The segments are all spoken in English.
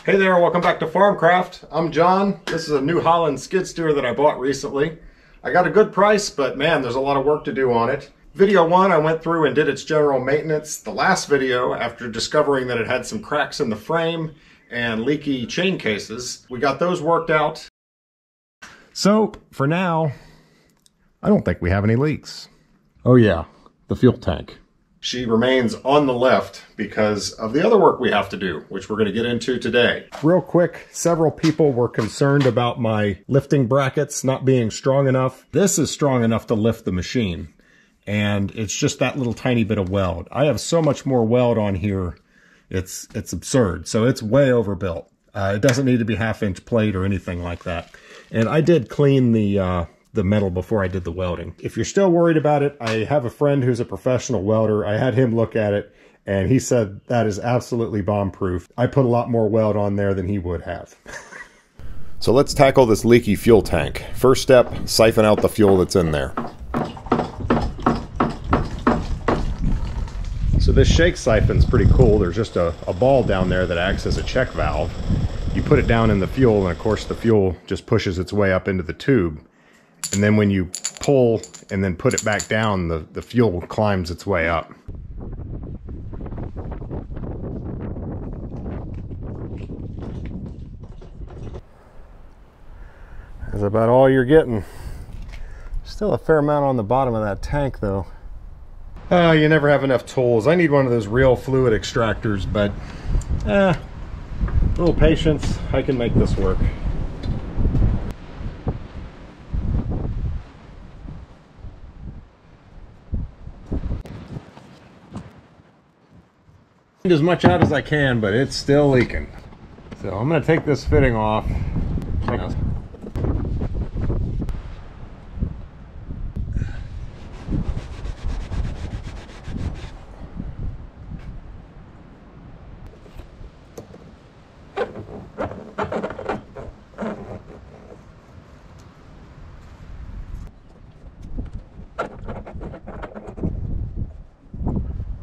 Hey there, welcome back to Farmcraft. I'm John. This is a new Holland skid steer that I bought recently. I got a good price, but man, there's a lot of work to do on it. Video 1, I went through and did its general maintenance. The last video, after discovering that it had some cracks in the frame and leaky chain cases, we got those worked out. So, for now, I don't think we have any leaks. Oh yeah, the fuel tank. She remains on the left because of the other work we have to do, which we're going to get into today. Real quick, several people were concerned about my lifting brackets not being strong enough. This is strong enough to lift the machine, and it's just that little tiny bit of weld. I have so much more weld on here, it's absurd. So it's way overbuilt. It doesn't need to be half-inch plate or anything like that. And I did clean the metal before I did the welding. If you're still worried about it, I have a friend who's a professional welder. I had him look at it and he said that is absolutely bomb-proof. I put a lot more weld on there than he would have. So let's tackle this leaky fuel tank. First step, siphon out the fuel that's in there. So this shake siphon's pretty cool. There's just a ball down there that acts as a check valve. You put it down in the fuel and of course the fuel just pushes its way up into the tube. And then when you pull and then put it back down, the fuel climbs its way up. That's about all you're getting. Still a fair amount on the bottom of that tank though. You never have enough tools. I need one of those real fluid extractors, but a little patience, I can make this work. As much out as I can, but it's still leaking. So I'm going to take this fitting off.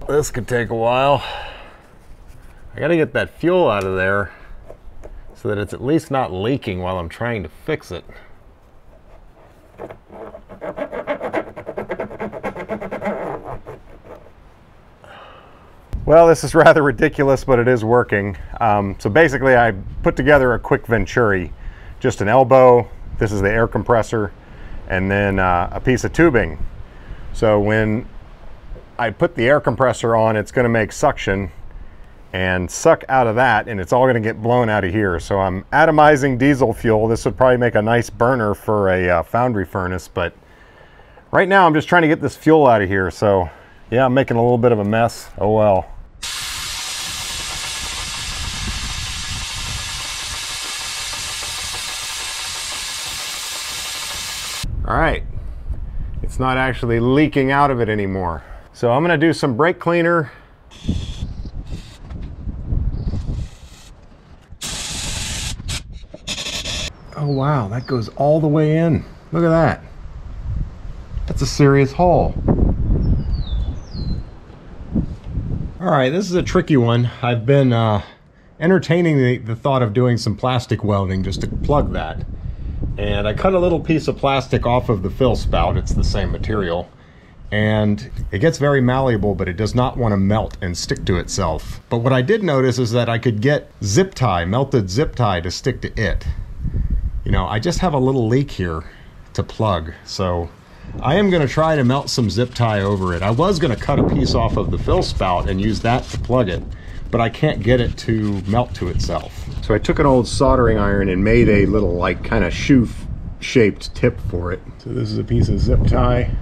This could take a while. I gotta get that fuel out of there so that it's at least not leaking while I'm trying to fix it. Well, this is rather ridiculous, but it is working. So basically I put together a quick venturi, just an elbow, this is the air compressor, and then a piece of tubing. So when I put the air compressor on, it's gonna make suction and suck out of that, and it's all going to get blown out of here. So I'm atomizing diesel fuel. This would probably make a nice burner for a foundry furnace, but right now I'm just trying to get this fuel out of here. So yeah, I'm making a little bit of a mess. Oh well. All right, it's not actually leaking out of it anymore. So I'm going to do some brake cleaner. Oh wow, that goes all the way in. Look at that. That's a serious hole. All right, this is a tricky one. I've been entertaining the thought of doing some plastic welding just to plug that. And I cut a little piece of plastic off of the fill spout. It's the same material. And it gets very malleable, but it does not want to melt and stick to itself. But what I did notice is that I could get zip tie, melted zip tie to stick to it. You know, I just have a little leak here to plug, so I am going to try to melt some zip tie over it. I was going to cut a piece off of the fill spout and use that to plug it, but I can't get it to melt to itself. So I took an old soldering iron and made a little like kind of shoe-shaped tip for it. So this is a piece of zip tie.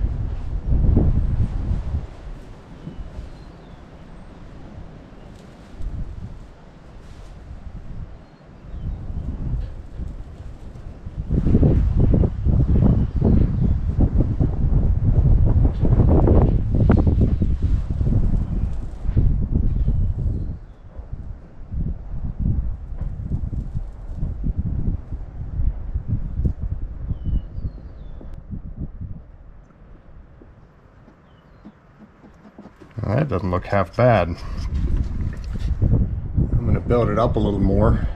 Well, that doesn't look half bad. I'm going to build it up a little more.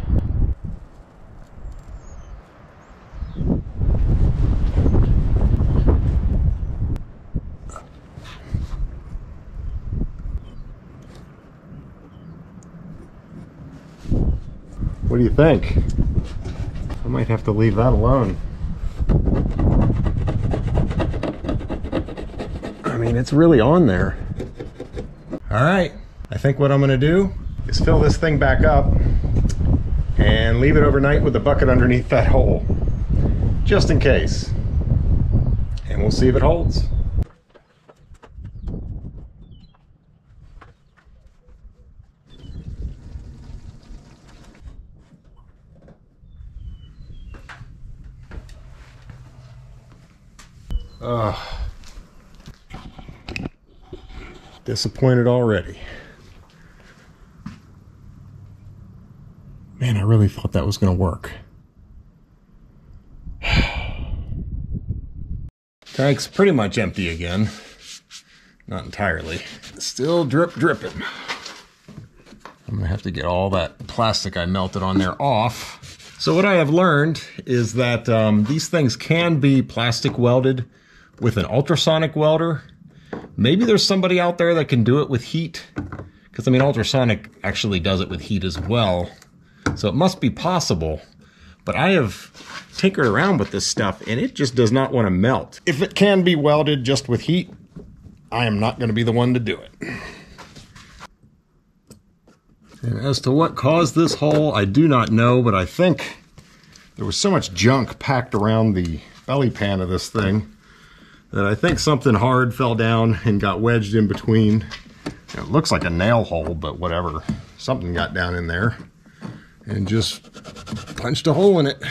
What do you think? I might have to leave that alone. I mean, it's really on there. All right, I think what I'm gonna do is fill this thing back up and leave it overnight with the bucket underneath that hole, just in case. And we'll see if it holds. Disappointed already. Man, I really thought that was going to work. Tank's pretty much empty again. Not entirely. Still dripping. I'm going to have to get all that plastic I melted on there off. So what I have learned is that these things can be plastic welded with an ultrasonic welder. Maybe there's somebody out there that can do it with heat, because I mean ultrasonic actually does it with heat as well, so it must be possible. But I have tinkered around with this stuff and it just does not want to melt. If it can be welded just with heat, I am not going to be the one to do it. And as to what caused this hole, I do not know, but I think there was so much junk packed around the belly pan of this thing that I think something hard fell down and got wedged in between. It looks like a nail hole, but whatever. Something got down in there and just punched a hole in it.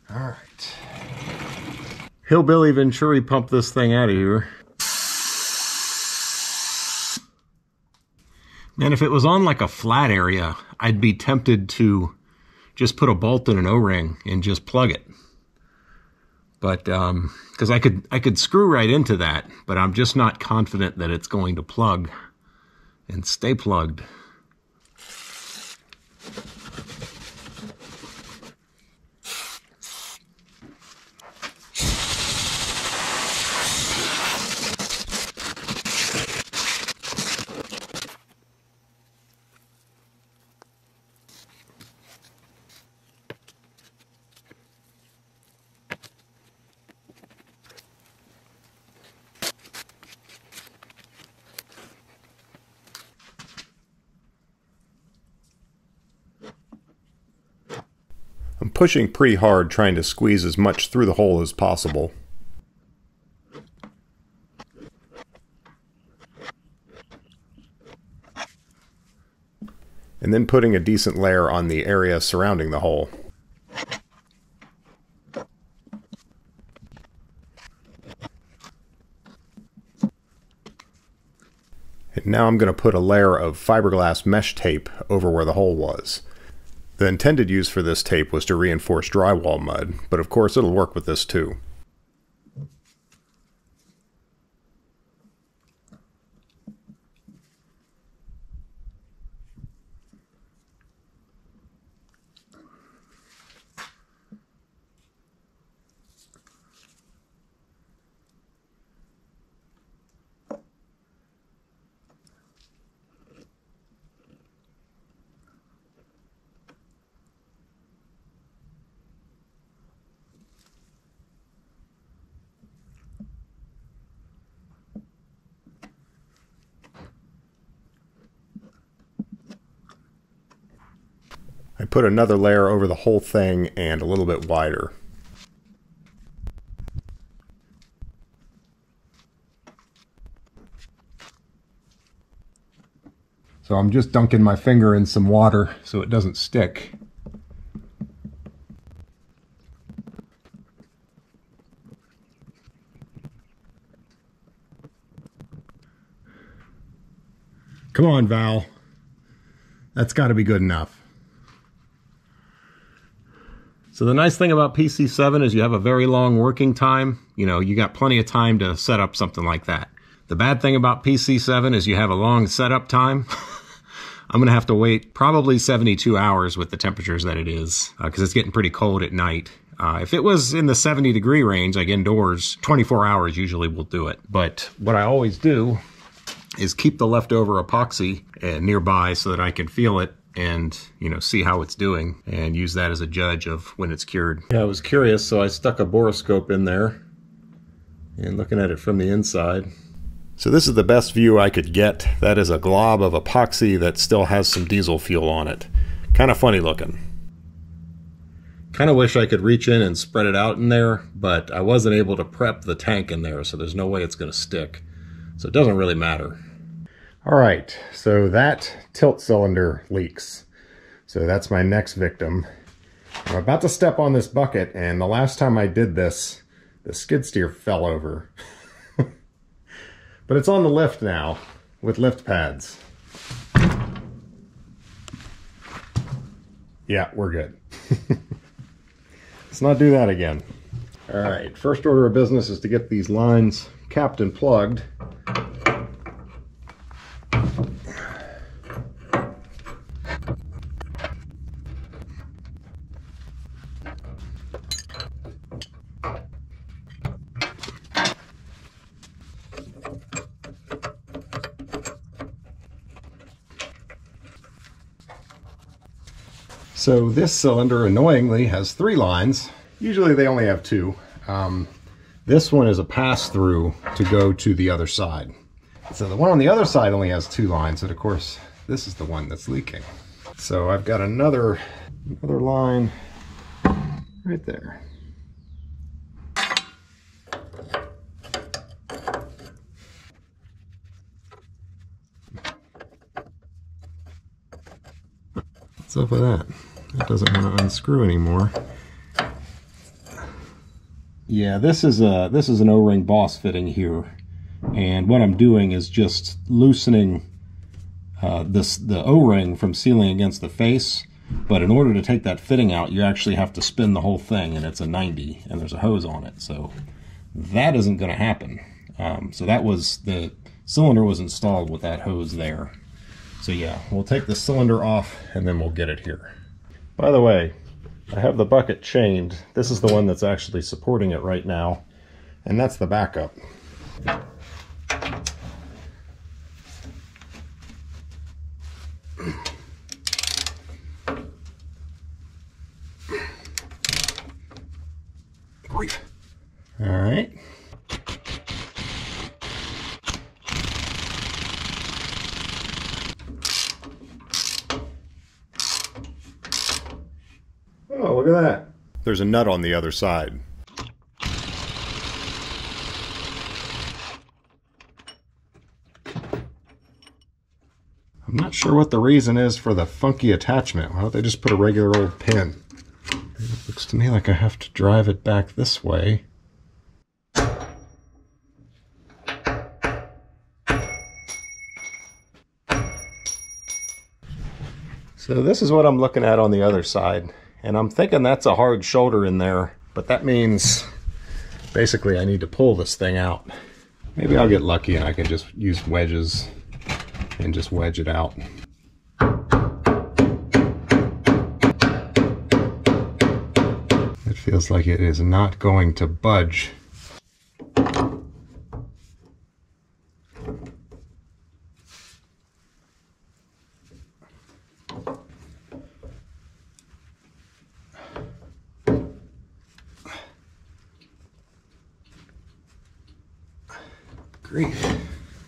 All right. Hillbilly Venturi pumped this thing out of here. Man, if it was on like a flat area, I'd be tempted to just put a bolt in an O-ring and just plug it. But, because I could screw right into that, but I'm just not confident that it's going to plug and stay plugged. I'm pushing pretty hard, trying to squeeze as much through the hole as possible. And then putting a decent layer on the area surrounding the hole. And now I'm going to put a layer of fiberglass mesh tape over where the hole was. The intended use for this tape was to reinforce drywall mud, but of course it'll work with this too. I put another layer over the whole thing and a little bit wider. So I'm just dunking my finger in some water so it doesn't stick. Come on, Val. That's got to be good enough. So the nice thing about PC7 is you have a very long working time. You know, you got plenty of time to set up something like that. The bad thing about PC7 is you have a long setup time. I'm going to have to wait probably 72 hours with the temperatures that it is, because it's getting pretty cold at night. If it was in the 70-degree range, like indoors, 24 hours usually will do it. But what I always do is keep the leftover epoxy nearby so that I can feel it and, you know, see how it's doing and use that as a judge of when it's cured. Yeah, I was curious, so I stuck a borescope in there and looking at it from the inside. So this is the best view I could get. That is a glob of epoxy that still has some diesel fuel on it. Kind of funny looking. Kind of wish I could reach in and spread it out in there, but I wasn't able to prep the tank in there, so there's no way it's going to stick. So it doesn't really matter. All right, so that tilt cylinder leaks. So that's my next victim. I'm about to step on this bucket, and the last time I did this, the skid steer fell over. But it's on the lift now with lift pads. Yeah, we're good. Let's not do that again. All right, first order of business is to get these lines capped and plugged. So this cylinder, annoyingly, has 3 lines. Usually they only have 2. This one is a pass-through to go to the other side. So the one on the other side only has 2 lines, and of course, this is the one that's leaking. So I've got another line right there. What's up with that? It doesn't want to unscrew anymore. Yeah, this is an O-ring boss fitting here, and what I'm doing is just loosening the O-ring from sealing against the face. But in order to take that fitting out, you actually have to spin the whole thing, and it's a 90, and there's a hose on it, so that isn't going to happen. So that was the cylinder was installed with that hose there. So yeah, we'll take the cylinder off and then we'll get it here. By the way, I have the bucket chained. This is the one that's actually supporting it right now, and that's the backup. All right. Oh, look at that. There's a nut on the other side. I'm not sure what the reason is for the funky attachment. Why don't they just put a regular old pin? It looks to me like I have to drive it back this way. So this is what I'm looking at on the other side, and I'm thinking that's a hard shoulder in there, but that means basically I need to pull this thing out. Maybe I'll get lucky and I can just use wedges and just wedge it out. It feels like it is not going to budge.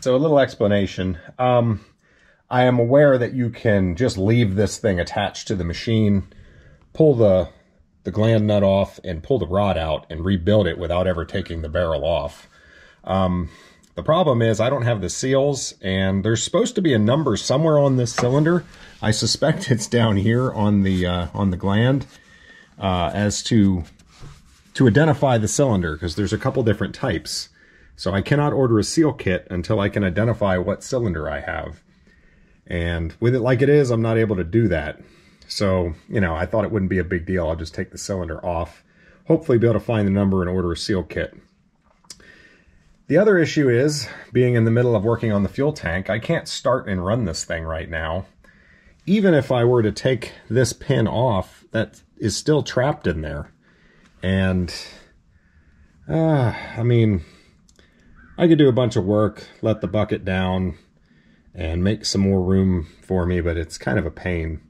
So a little explanation. I am aware that you can just leave this thing attached to the machine, pull the gland nut off and pull the rod out and rebuild it without ever taking the barrel off. The problem is I don't have the seals, and there's supposed to be a number somewhere on this cylinder. I suspect it's down here on the gland as to identify the cylinder, because there's a couple different types. So I cannot order a seal kit until I can identify what cylinder I have. And with it like it is, I'm not able to do that. So, you know, I thought it wouldn't be a big deal. I'll just take the cylinder off, hopefully be able to find the number and order a seal kit. The other issue is, being in the middle of working on the fuel tank, I can't start and run this thing right now. even if I were to take this pin off, that is still trapped in there. And, I mean, I could do a bunch of work, let the bucket down, and make some more room for me, but it's kind of a pain.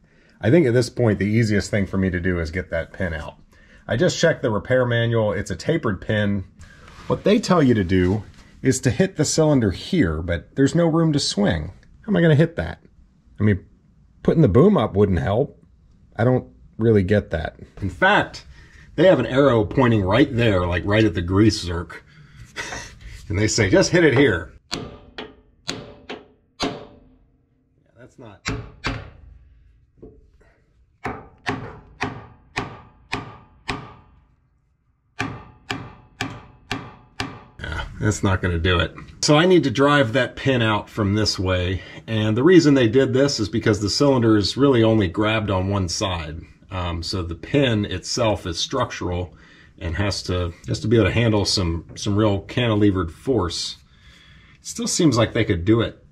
I think at this point, the easiest thing for me to do is get that pin out. I just checked the repair manual. It's a tapered pin. What they tell you to do is to hit the cylinder here, but there's no room to swing. How am I gonna hit that? I mean, putting the boom up wouldn't help. I don't really get that. In fact, they have an arrow pointing right there, like right at the grease zerk. And they say, just hit it here. Yeah, that's not... That's not going to do it. So I need to drive that pin out from this way. And the reason they did this is because the cylinder is really only grabbed on one side. So the pin itself is structural and has to be able to handle some real cantilevered force. It still seems like they could do it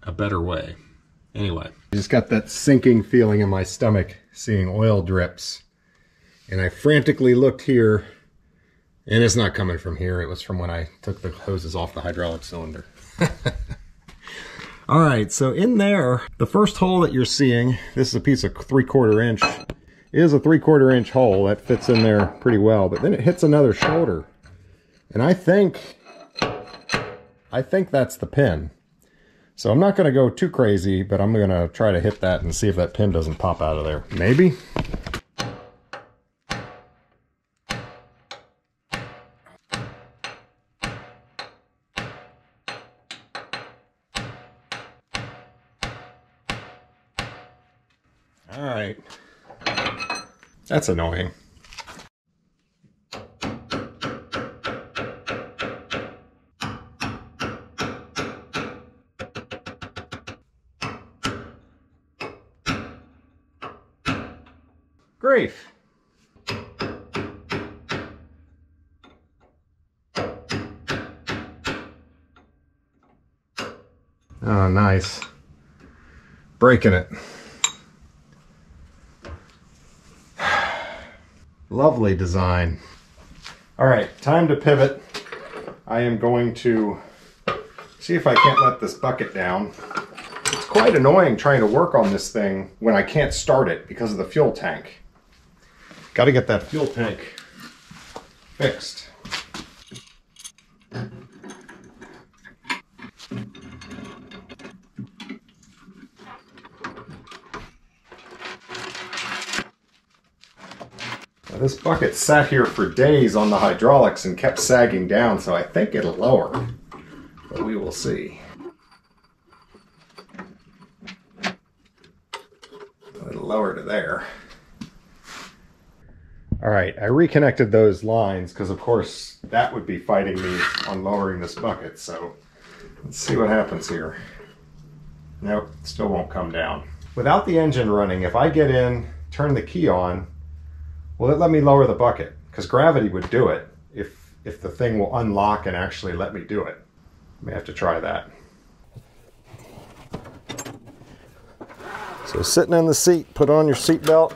a better way. Anyway. I just got that sinking feeling in my stomach seeing oil drips. And I frantically looked here. And it's not coming from here. It was from when I took the hoses off the hydraulic cylinder. All right, so in there, the first hole that you're seeing, this is a piece of 3/4 inch, is a 3/4 inch hole. That fits in there pretty well, but then it hits another shoulder. And I think that's the pin. So I'm not gonna go too crazy, but I'm gonna try to hit that and see if that pin doesn't pop out of there. Maybe. All right, that's annoying. Grief. Oh, nice. Breaking it. Lovely design. All right, time to pivot. I am going to see if I can't let this bucket down. It's quite annoying trying to work on this thing when I can't start it because of the fuel tank. Got to get that fuel tank fixed. This bucket sat here for days on the hydraulics and kept sagging down, so I think it'll lower, but we will see. It'll lower to there. All right, I reconnected those lines because of course that would be fighting me on lowering this bucket, so let's see what happens here. Nope, still won't come down. Without the engine running, if I get in, turn the key on, will it let me lower the bucket? Because gravity would do it if the thing will unlock and actually let me do it. I may have to try that. So sitting in the seat, put on your seatbelt,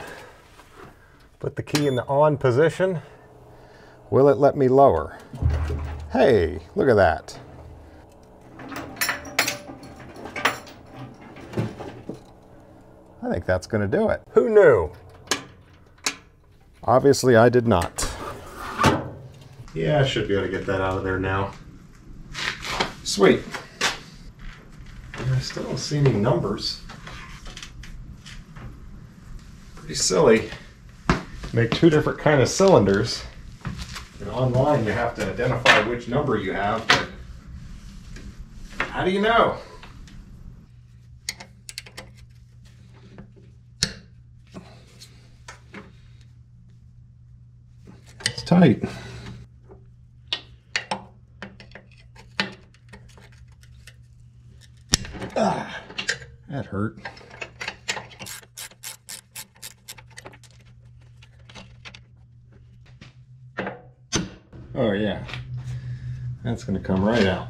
put the key in the on position. Will it let me lower? Hey, look at that. I think that's going to do it. Who knew? Obviously, I did not. Yeah, I should be able to get that out of there now. Sweet. I still don't see any numbers. Pretty silly. Make two different kind of cylinders. And online, you have to identify which number you have, but how do you know? It's tight. Ah, that hurt. Oh yeah, that's gonna come right out.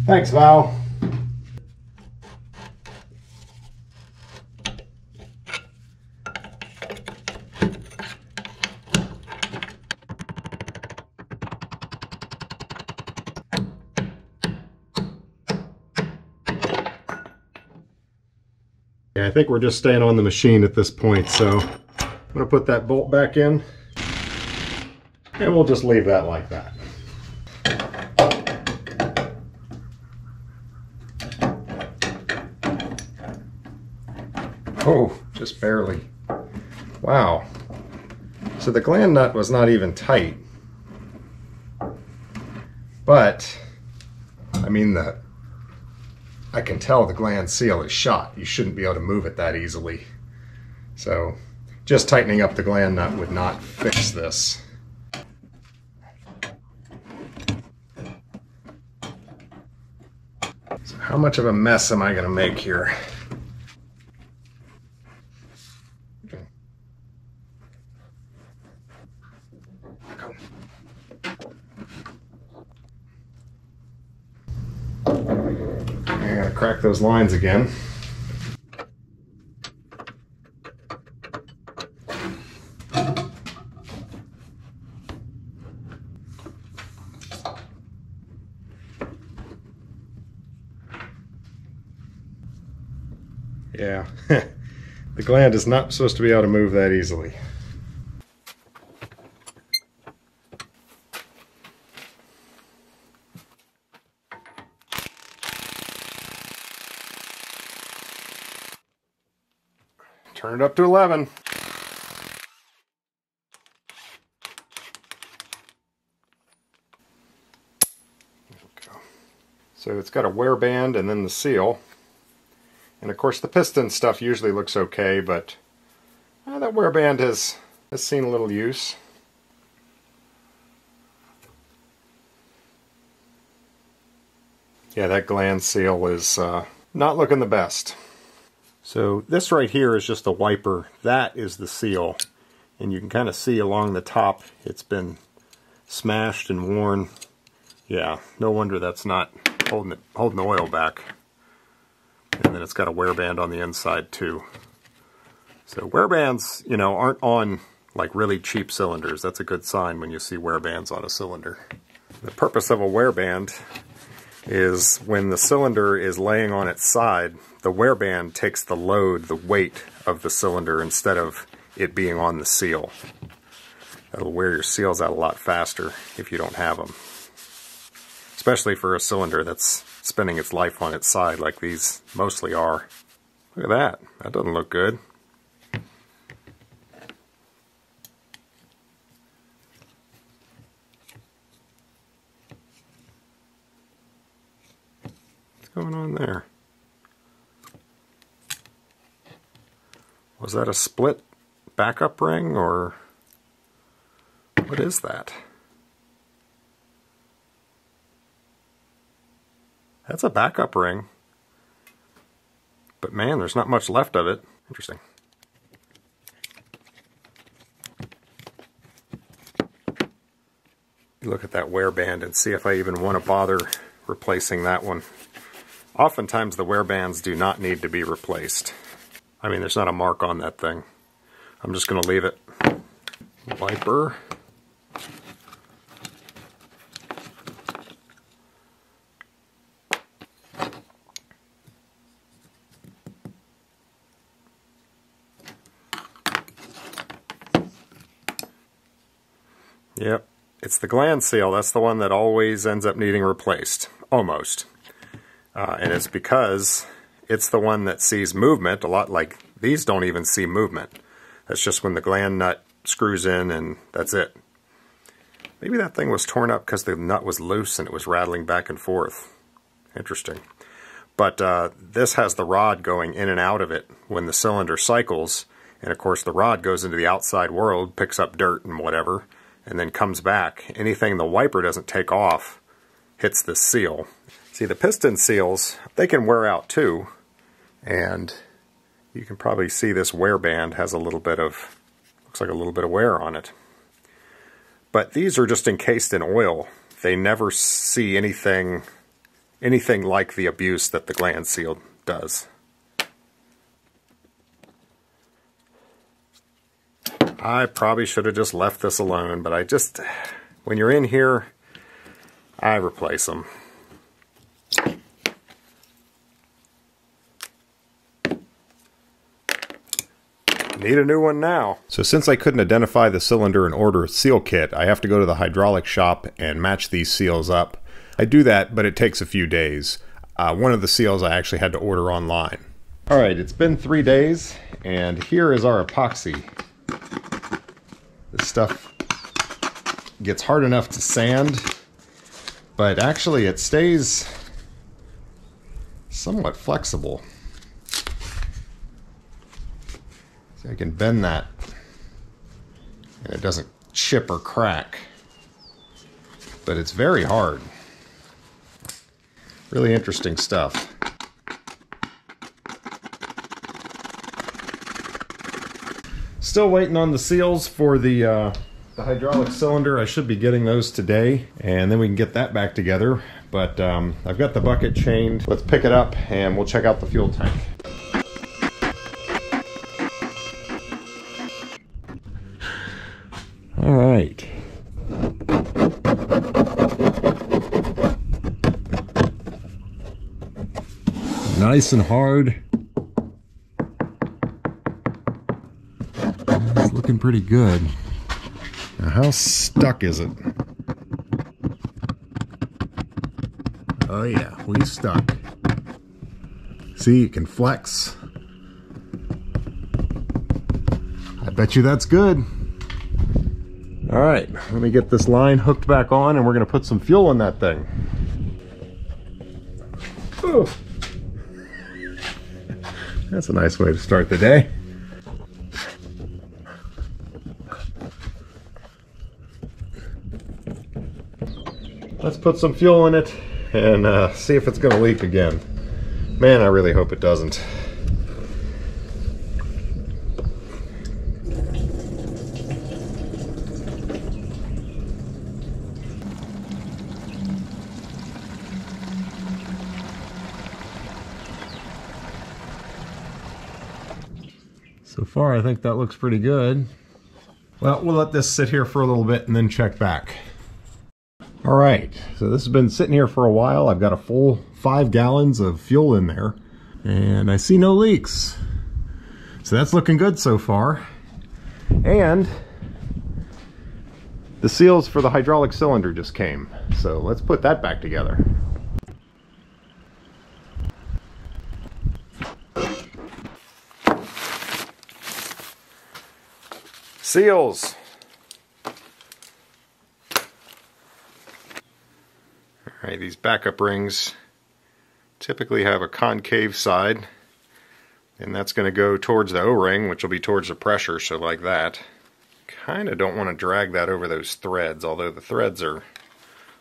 Thanks, Val. Yeah, I think we're just staying on the machine at this point, so I'm going to put that bolt back in, and we'll just leave that like that. Oh, just barely. Wow. So the gland nut was not even tight. But, I mean, I can tell the gland seal is shot. You shouldn't be able to move it that easily. So, just tightening up the gland nut would not fix this. So how much of a mess am I going to make here? I gotta crack those lines again. Yeah, the gland is not supposed to be able to move that easily. Turn it up to 11. So it's got a wear band and then the seal. And of course the piston stuff usually looks okay, but that wear band has seen a little use. Yeah, that gland seal is not looking the best. So this right here is just a wiper. That is the seal. And you can kind of see along the top it's been smashed and worn. Yeah, no wonder that's not holding the oil back. And then it's got a wear band on the inside too. So wear bands, you know, aren't on like really cheap cylinders. That's a good sign when you see wear bands on a cylinder. The purpose of a wear band is when the cylinder is laying on its side, the wear band takes the load, the weight of the cylinder instead of it being on the seal. That'll wear your seals out a lot faster if you don't have them. Especially for a cylinder that's spending its life on its side like these mostly are. Look at that. That doesn't look good. What's going on there? Was that a split backup ring, or what is that? That's a backup ring. But man, there's not much left of it. Interesting. Look at that wear band and see if I even want to bother replacing that one. Oftentimes the wear bands do not need to be replaced. I mean, there's not a mark on that thing. I'm just going to leave it. Wiper. Yep, it's the gland seal. That's the one that always ends up needing replaced. Almost. And it's because it's the one that sees movement. A lot like these don't even see movement. That's just when the gland nut screws in and that's it. Maybe that thing was torn up because the nut was loose and it was rattling back and forth. Interesting. But this has the rod going in and out of it when the cylinder cycles. And of course the rod goes into the outside world, picks up dirt and whatever, and then comes back. Anything the wiper doesn't take off hits this seal. See, the piston seals, they can wear out too, and you can probably see this wear band has a little bit of, looks like a little bit of wear on it. But these are just encased in oil. They never see anything like the abuse that the gland seal does. I probably should have just left this alone, but when you're in here, I replace them. Need a new one now. So since I couldn't identify the cylinder and order a seal kit, I have to go to the hydraulic shop and match these seals up. I do that, but it takes a few days. One of the seals I actually had to order online. All right, it's been 3 days, and here is our epoxy. This stuff gets hard enough to sand, but actually it stays somewhat flexible. So I can bend that and it doesn't chip or crack, but it's very hard. Really interesting stuff. Still waiting on the seals for the hydraulic cylinder. I should be getting those today, and then we can get that back together. But I've got the bucket chained. Let's pick it up and we'll check out the fuel tank. All right. Nice and hard. It's looking pretty good. Now, how stuck is it? Oh yeah, we stuck. See, you can flex. I bet you that's good. All right, let me get this line hooked back on and we're gonna put some fuel in that thing. Ooh. That's a nice way to start the day. Let's put some fuel in it and see if it's gonna leak again. Man, I really hope it doesn't. So far, I think that looks pretty good. Well, we'll let this sit here for a little bit and then check back. All right, so this has been sitting here for a while. I've got a full 5 gallons of fuel in there, and I see no leaks. So that's looking good so far. And the seals for the hydraulic cylinder just came. So let's put that back together. Seals. Alright, these backup rings typically have a concave side, and that's going to go towards the O-ring, which will be towards the pressure, so like that. Kind of don't want to drag that over those threads, although the threads are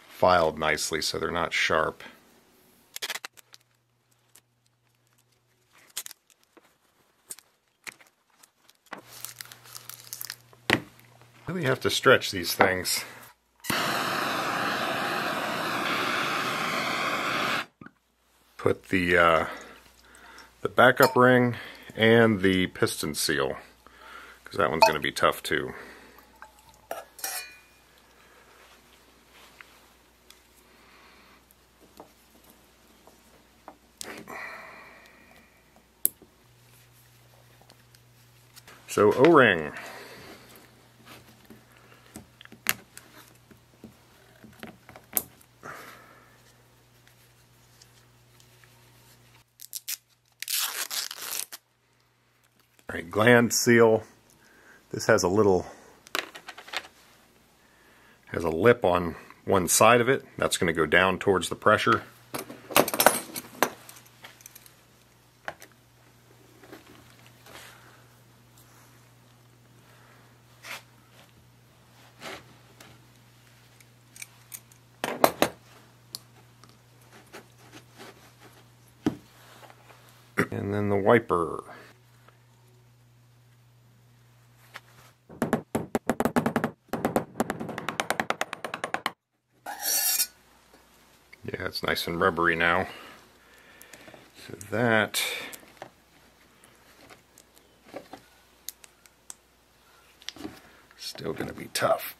filed nicely so they're not sharp. Really have to stretch these things. Put the backup ring and the piston seal, because that one's going to be tough too. So O-ring. Alright, gland seal. This has a lip on one side of it. That's going to go down towards the pressure. And then the wiper. Yeah, it's nice and rubbery now. So that still going to be tough.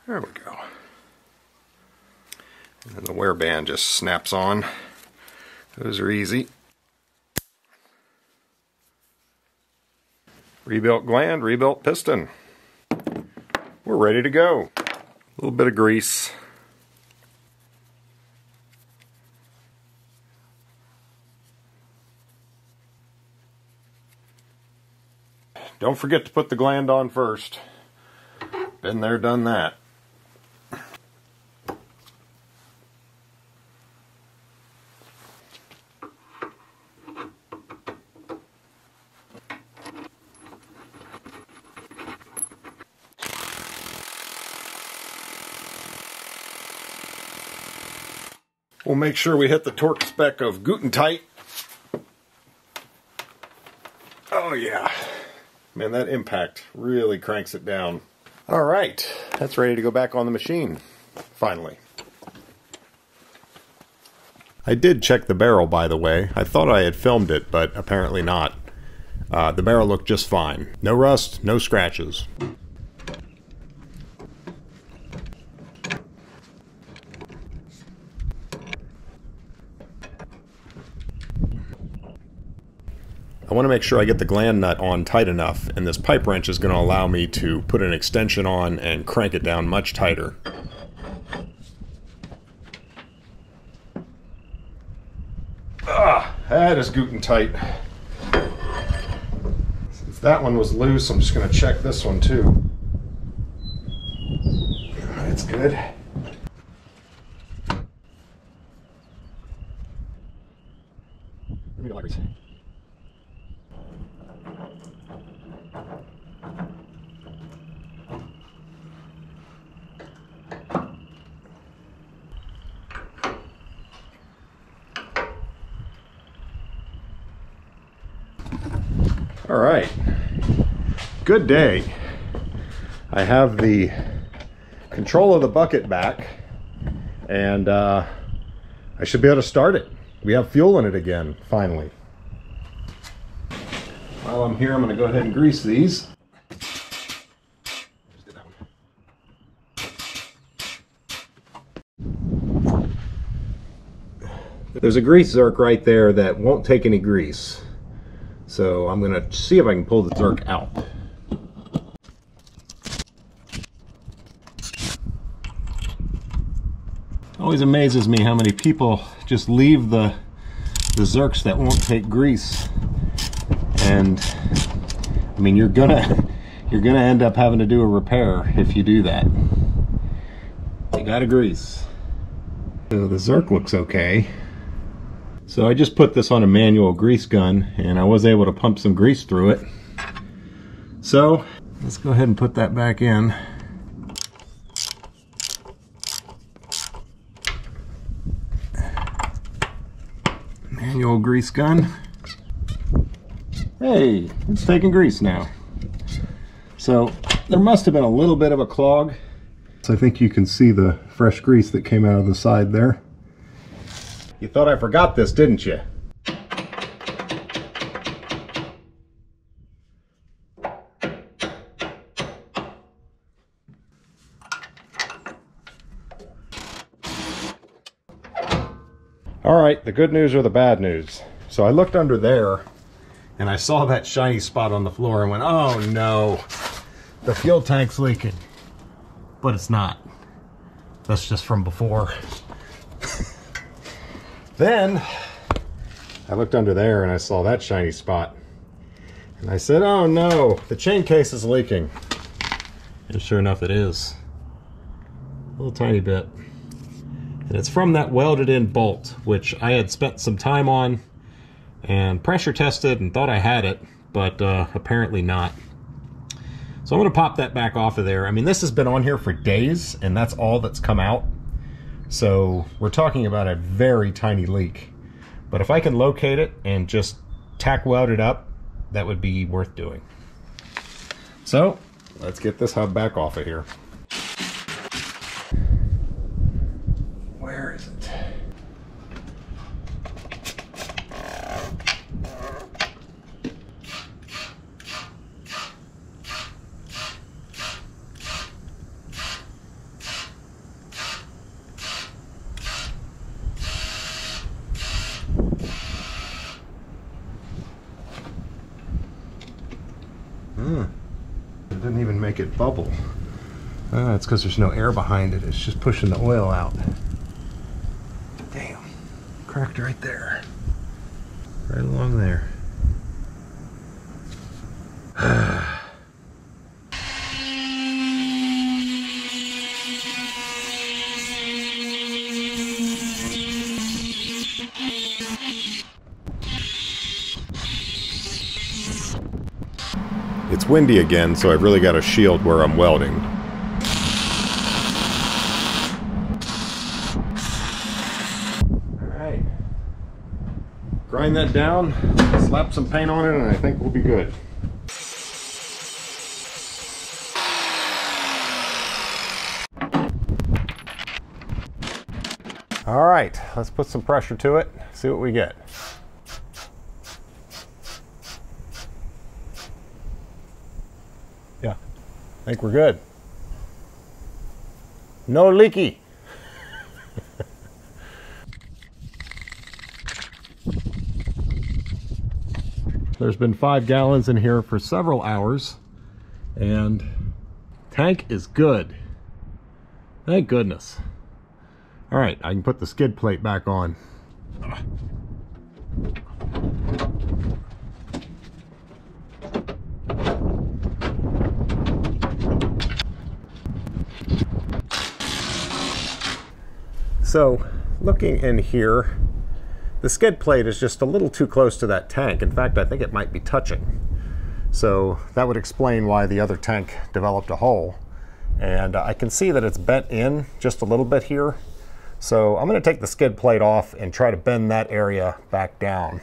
There we go. And then the wear band just snaps on. Those are easy. Rebuilt gland, rebuilt piston. We're ready to go. A little bit of grease. Don't forget to put the gland on first. Been there, done that. We'll make sure we hit the torque spec of Tight. Oh yeah. Man, that impact really cranks it down. All right, that's ready to go back on the machine, finally. I did check the barrel, by the way. I thought I had filmed it, but apparently not. The barrel looked just fine. No rust, no scratches. I want to make sure I get the gland nut on tight enough, and this pipe wrench is going to allow me to put an extension on and crank it down much tighter. That is tight. Since that one was loose, I'm just going to check this one too. That's good. Give me the libraries. All right, good day. I have the control of the bucket back, and I should be able to start it. We have fuel in it again, finally. While I'm here, I'm going to go ahead and grease these. There's a grease zerk right there that won't take any grease. So I'm going to see if I can pull the zerk out. Always amazes me how many people just leave the zerks that won't take grease. And I mean, you're gonna end up having to do a repair if you do that. You gotta grease. So the zerk looks okay. So I just put this on a manual grease gun, and I was able to pump some grease through it. So let's go ahead and put that back in. Manual grease gun. Hey, it's taking grease now. So there must have been a little bit of a clog. So I think you can see the fresh grease that came out of the side there. You thought I forgot this, didn't you? All right, the good news or the bad news. So I looked under there and I saw that shiny spot on the floor and went, oh no, the fuel tank's leaking. But it's not. That's just from before. Then I looked under there and I saw that shiny spot. And I said, oh no, the chain case is leaking. And sure enough, it is. A little tiny bit. And it's from that welded in bolt, which I had spent some time on and pressure tested and thought I had it, but apparently not. So I'm gonna pop that back off of there. I mean, this has been on here for days and that's all that's come out. So we're talking about a very tiny leak. But if I can locate it and just tack weld it up, that would be worth doing. So let's get this hub back off of here. Where is it? It didn't even make it bubble. It's because there's no air behind it. It's just pushing the oil out. Damn. Cracked right there. Right along there. It's windy again, so I've really got a shield where I'm welding. Alright. Grind that down, slap some paint on it, and I think we'll be good. Alright, let's put some pressure to it, see what we get. Yeah, I think we're good. No leaky. There's been 5 gallons in here for several hours, and tank is good. Thank goodness. All right, I can put the skid plate back on. So, looking in here, the skid plate is just a little too close to that tank. In fact, I think it might be touching. So that would explain why the other tank developed a hole. And I can see that it's bent in just a little bit here. So I'm going to take the skid plate off and try to bend that area back down.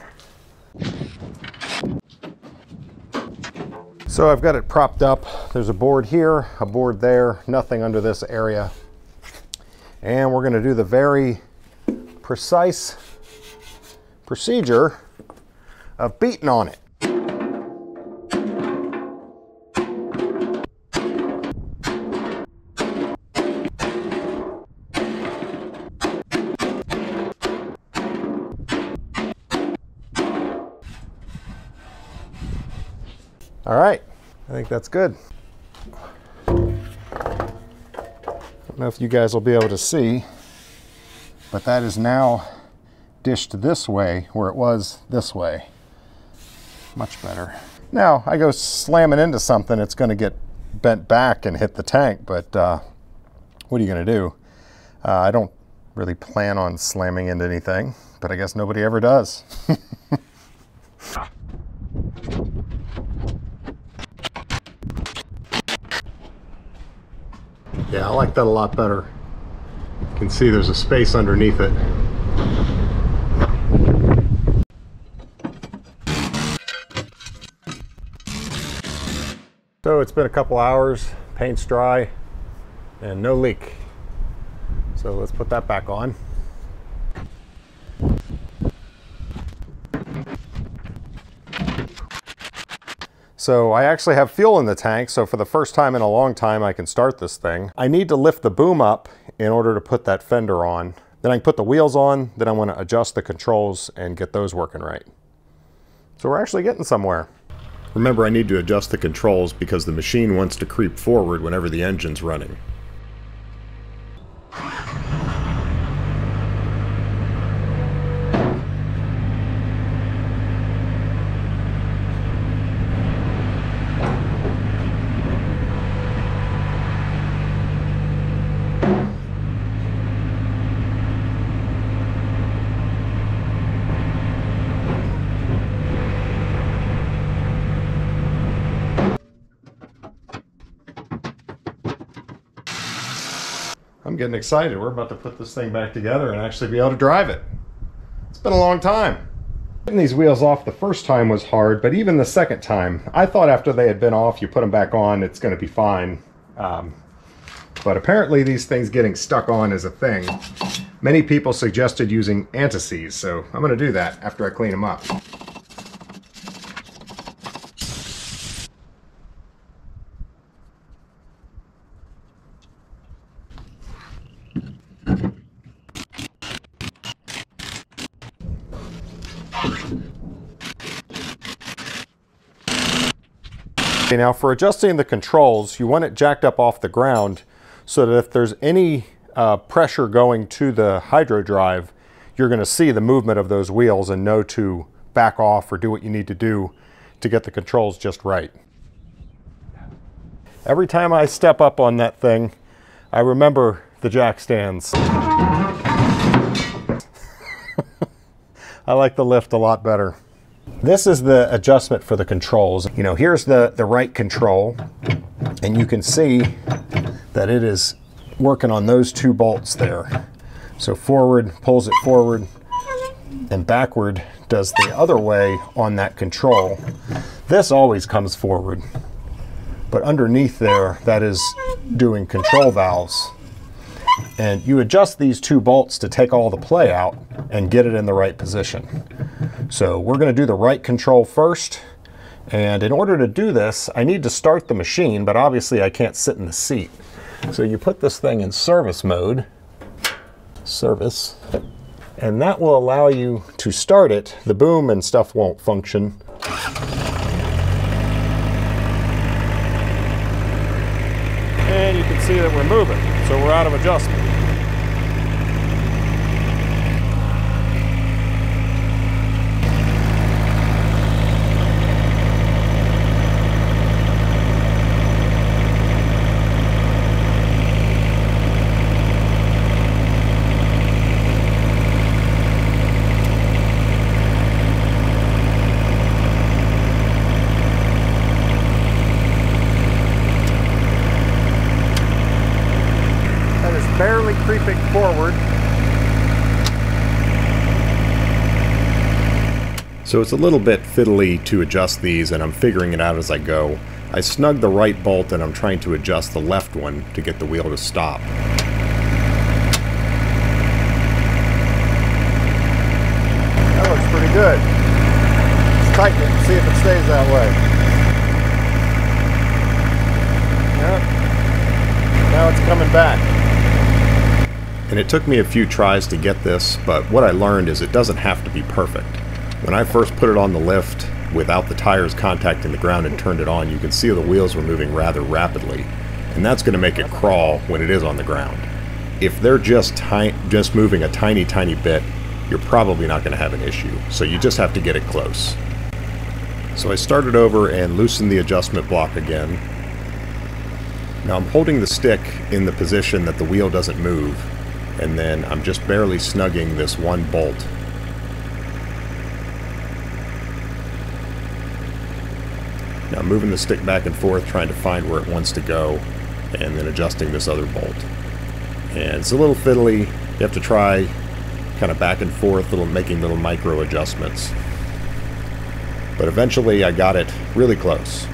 So I've got it propped up. There's a board here, a board there, nothing under this area. And we're going to do the very precise procedure of beating on it. All right, I think that's good. I don't know if you guys will be able to see, but that is now dished this way where it was this way. Much better. Now, I go slamming into something, it's going to get bent back and hit the tank, but what are you going to do? I don't really plan on slamming into anything, but I guess nobody ever does. Yeah, I like that a lot better. You can see there's a space underneath it. So it's been a couple hours, paint's dry, and no leak. So let's put that back on. So I actually have fuel in the tank, so for the first time in a long time I can start this thing. I need to lift the boom up in order to put that fender on. Then I can put the wheels on, then I want to adjust the controls and get those working right. So we're actually getting somewhere. Remember, I need to adjust the controls because the machine wants to creep forward whenever the engine's running. I'm getting excited. We're about to put this thing back together and actually be able to drive it. It's been a long time. Getting these wheels off the first time was hard, but even the second time, I thought after they had been off, you put them back on, it's going to be fine. But apparently these things getting stuck on is a thing. Many people suggested using anti-seize, so I'm going to do that after I clean them up. Okay, now for adjusting the controls, you want it jacked up off the ground so that if there's any pressure going to the hydro drive, you're going to see the movement of those wheels and know to back off or do what you need to do to get the controls just right. Every time I step up on that thing, I remember the jack stands. I like the lift a lot better. This is the adjustment for the controls. You know, here's the right control, and you can see that it is working on those two bolts there. So forward pulls it forward, and backward does the other way on that control. This always comes forward, but underneath there, that is doing control valves. And you adjust these two bolts to take all the play out and get it in the right position. So we're going to do the right control first. And in order to do this, I need to start the machine, but obviously I can't sit in the seat. So you put this thing in service mode, service, and that will allow you to start it. The boom and stuff won't function. And you can see that we're moving, so we're out of adjustment. Barely creeping forward. So it's a little bit fiddly to adjust these, and I'm figuring it out as I go. I snug the right bolt and I'm trying to adjust the left one to get the wheel to stop. That looks pretty good. Let's tighten it and see if it stays that way. Yep. Now it's coming back. And it took me a few tries to get this, but what I learned is it doesn't have to be perfect. When I first put it on the lift without the tires contacting the ground and turned it on, you can see the wheels were moving rather rapidly, and that's going to make it crawl when it is on the ground. If they're just moving a tiny bit, you're probably not going to have an issue, so you just have to get it close. So I started over and loosened the adjustment block again. Now I'm holding the stick in the position that the wheel doesn't move, and then I'm just barely snugging this one bolt. Now I'm moving the stick back and forth, trying to find where it wants to go, and then adjusting this other bolt. And it's a little fiddly. You have to try kind of back and forth, making little micro adjustments. But eventually I got it really close.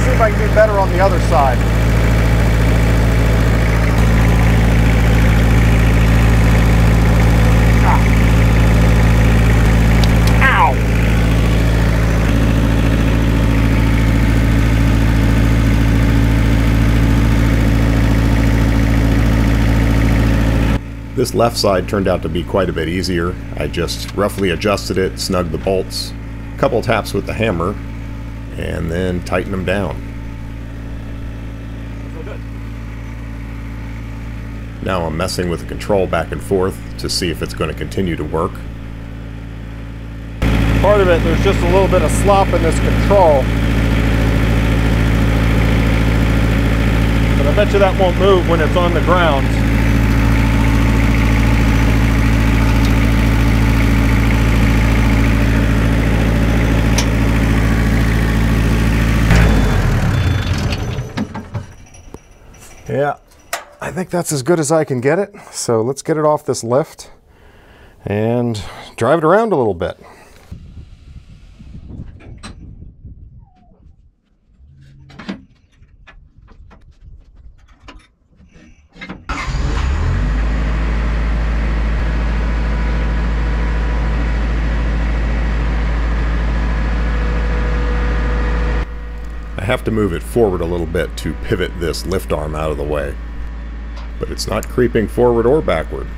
See if I can do better on the other side. Ow! This left side turned out to be quite a bit easier. I just roughly adjusted it, snugged the bolts, a couple taps with the hammer, and then tighten them down. Now I'm messing with the control back and forth to see if it's going to continue to work. Part of it, there's just a little bit of slop in this control. But I bet you that won't move when it's on the ground. Yeah, I think that's as good as I can get it. So let's get it off this lift and drive it around a little bit. I have to move it forward a little bit to pivot this lift arm out of the way, but it's not creeping forward or backward.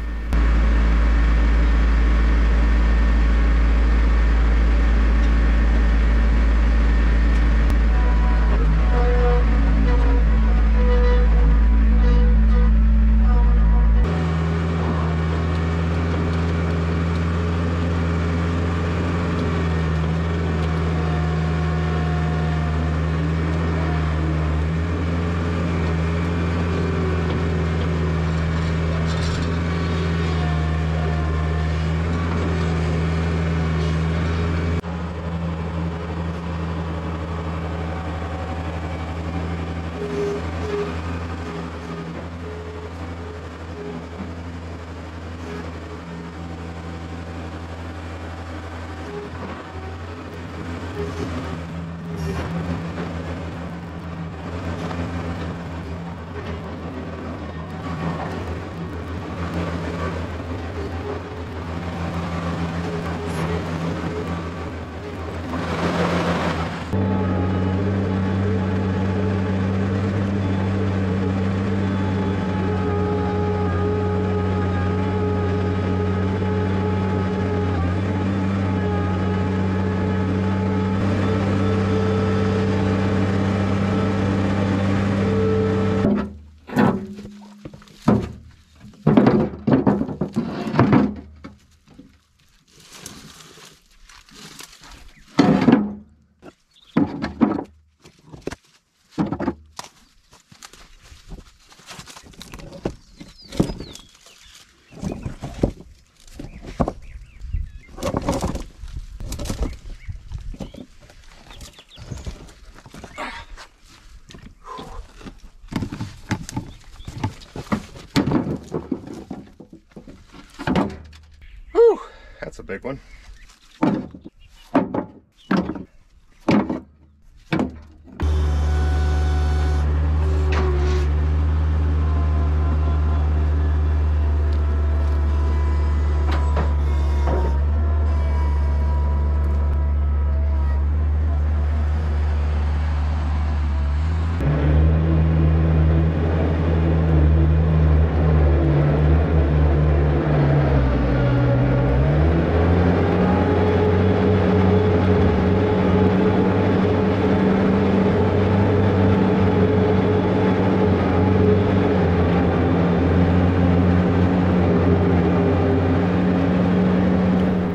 a big one.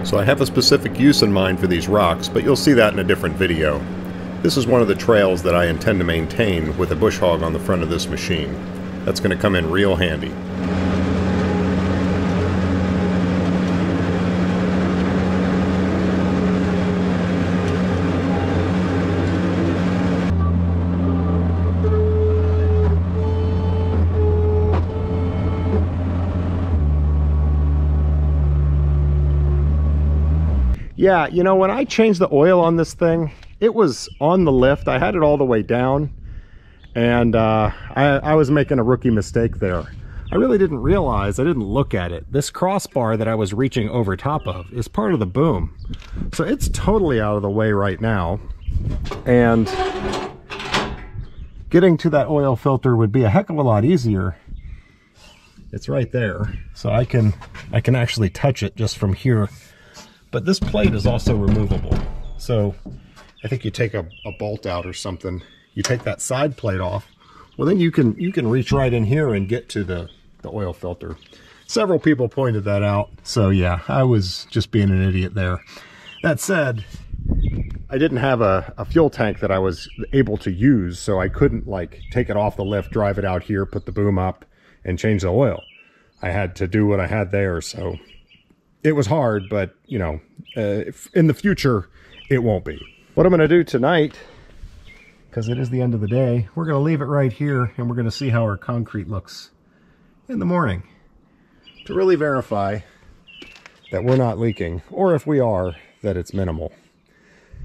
So I have a specific use in mind for these rocks, but you'll see that in a different video. This is one of the trails that I intend to maintain with a bush hog on the front of this machine. That's going to come in real handy. Yeah, you know, when I changed the oil on this thing, it was on the lift. I had it all the way down, and I was making a rookie mistake there. I really didn't realize, I didn't look at it. This crossbar that I was reaching over top of is part of the boom. So it's totally out of the way right now. And getting to that oil filter would be a heck of a lot easier. It's right there. So I can actually touch it just from here. But this plate is also removable. So I think you take a bolt out or something, you take that side plate off, well then you can reach right in here and get to the oil filter. Several people pointed that out, so yeah, I was just being an idiot there. That said, I didn't have a fuel tank that I was able to use, so I couldn't like take it off the lift, drive it out here, put the boom up, and change the oil. I had to do what I had there, so it was hard, but, you know, in the future, it won't be. What I'm going to do tonight, because it is the end of the day, we're going to leave it right here, and we're going to see how our concrete looks in the morning to really verify that we're not leaking, or if we are, that it's minimal.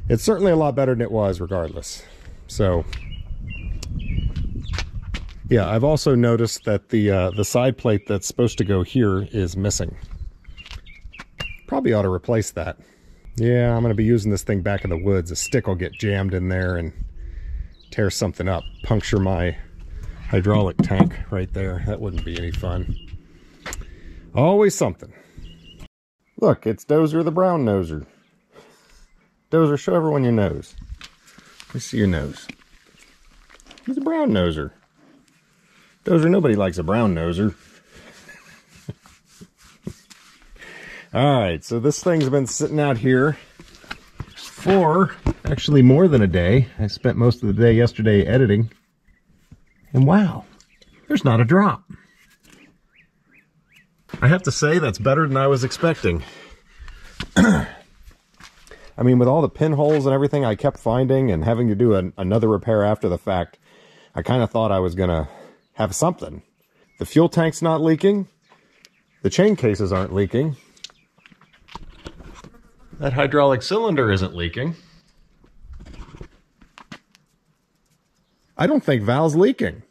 It's certainly a lot better than it was regardless. So, yeah, I've also noticed that the side plate that's supposed to go here is missing. Probably ought to replace that. Yeah, I'm going to be using this thing back in the woods. A stick will get jammed in there and tear something up. Puncture my hydraulic tank right there. That wouldn't be any fun. Always something. Look, it's Dozer the brown noser. Dozer, show everyone your nose. Let me see your nose. He's a brown noser. Dozer, nobody likes a brown noser. Alright, so this thing's been sitting out here for actually more than a day. I spent most of the day yesterday editing. And wow, there's not a drop. I have to say that's better than I was expecting. I mean, with all the pinholes and everything I kept finding and having to do another repair after the fact, I kind of thought I was going to have something. The fuel tank's not leaking. The chain cases aren't leaking. That hydraulic cylinder isn't leaking. I don't think Val's leaking.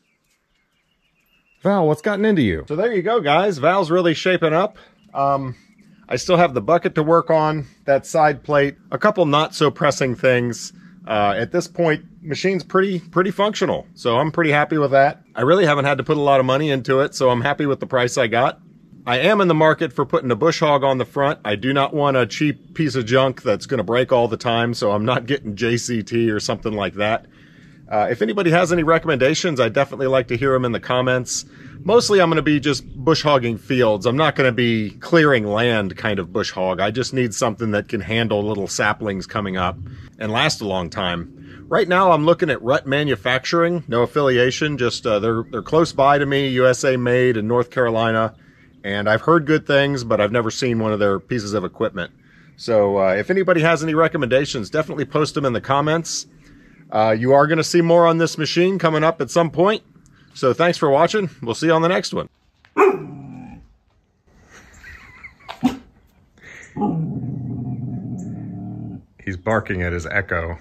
Val, what's gotten into you? So there you go, guys. Val's really shaping up. I still have the bucket to work on, that side plate, a couple not so pressing things. At this point, machine's pretty functional, so I'm pretty happy with that. I really haven't had to put a lot of money into it, so I'm happy with the price I got. I am in the market for putting a bush hog on the front. I do not want a cheap piece of junk that's going to break all the time, so I'm not getting JCT or something like that. If anybody has any recommendations, I'd definitely like to hear them in the comments. Mostly I'm going to be just bush hogging fields. I'm not going to be clearing land kind of bush hog. I just need something that can handle little saplings coming up and last a long time. Right now I'm looking at Rut Manufacturing, no affiliation, just they're close by to me, USA made in North Carolina. And I've heard good things, but I've never seen one of their pieces of equipment. So if anybody has any recommendations, definitely post them in the comments. You are going to see more on this machine coming up at some point. So thanks for watching. We'll see you on the next one. barking at his echo.